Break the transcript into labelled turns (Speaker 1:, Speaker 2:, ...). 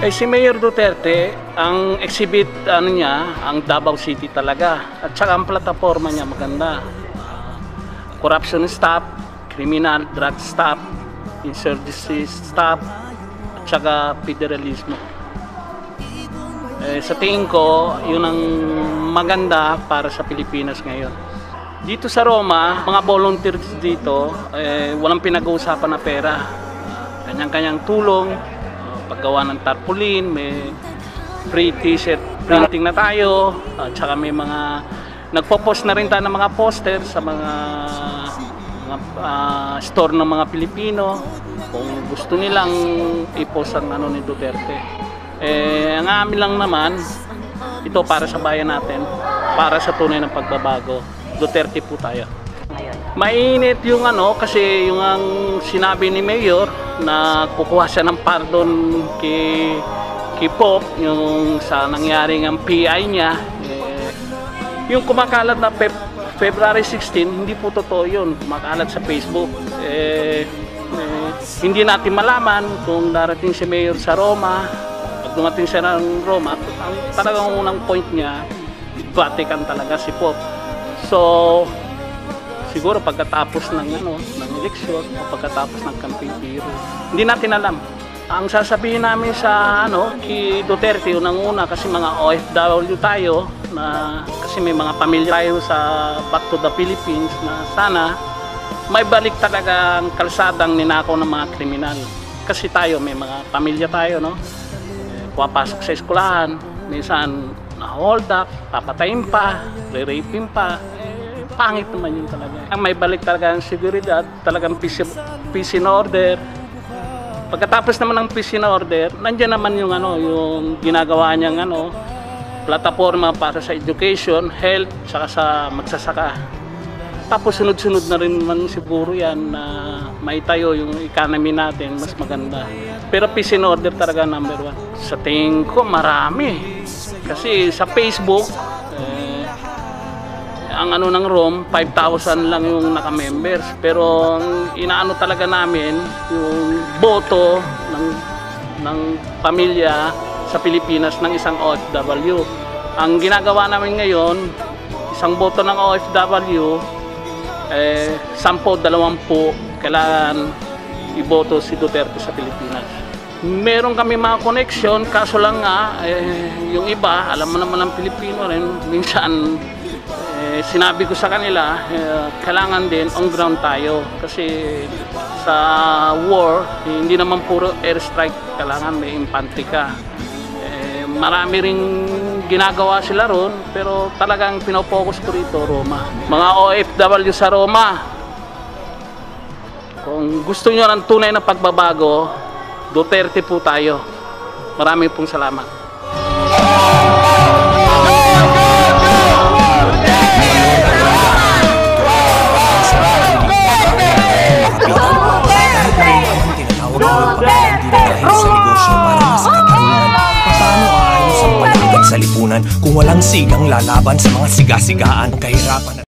Speaker 1: Si Mayor Duterte, ang exhibit niya, ang Davao City talaga. At saka ang plataforma niya maganda. Corruption stop, criminal drug stop, insurgency stop, at saka federalismo. Sa tingin ko, yun ang maganda para sa Pilipinas ngayon. Dito sa Roma, mga volunteers dito, walang pinag-uusapan na pera. Kanyang-kanyang tulong, paggawa ng tarpaulin, may free t-shirt printing na tayo, at saka may mga nagpo-post na rin tayo ng mga poster sa mga store ng mga Pilipino kung gusto nilang i-post ang ni Duterte. Ang amin lang naman, ito para sa bayan natin, para sa tunay ng pagbabago. Duterte po tayo. Mainit yung kasi yung ang sinabi ni Mayor na kukuha siya ng pardon kay Pope yung sa nangyaring ang PI niya. Yung kumakalat na February 16, hindi po totoo yun. Kumakalat sa Facebook. Hindi natin malaman kung darating si Mayor sa Roma. Pag dumating siya ng Roma, ang talagang unang point niya, Vatican talaga si Pope. So siguro pagkatapos ng eleksyon o pagkatapos ng campaign period, hindi natin alam. Ang sasabihin namin sa kay Duterte, unang-una kasi mga OFW tayo, na kasi may mga pamilya tayo sa back to the Philippines, na sana may balik talaga ang kalsadang ninakaw ng mga kriminal. Kasi tayo, may mga pamilya tayo, pumapasok sa eskwelahan, minsan na-hold up, papatayin pa, re-raping pa. Pangit naman yun talaga. May balik talaga ang seguridad, talagang peace in order. Pagkatapos naman ng peace in order, nandiyan naman yung yung ginagawa niyang plataforma para sa education, health, saka sa magsasaka. Tapos sunod-sunod na rin naman siguro yan na maitayo yung economy natin, mas maganda. Pero peace in order talaga number 1. Sa tingin ko marami. Kasi sa Facebook, ang ng Rome, 5,000 lang yung naka-members. Pero ang inaano talaga namin, yung boto ng pamilya sa Pilipinas ng isang OFW. Ang ginagawa namin ngayon, isang boto ng OFW, 10-20 kailangan iboto si Duterte sa Pilipinas. Meron kami mga connection, kaso lang nga, yung iba, alam mo naman ng Pilipino rin, minsan sinabi ko sa kanila, kailangan din on ground tayo kasi sa war, hindi naman puro airstrike, kailangan may infantry ka. Marami ring ginagawa sila ron, pero talagang pinopokus ko rito, Roma. Mga OFW sa Roma, kung gusto nyo ng tunay na pagbabago, Duterte po tayo. Marami pong salamat.
Speaker 2: Sa lipunan kung walang sigang lalaban sa mga sigasigaan, kahirapan.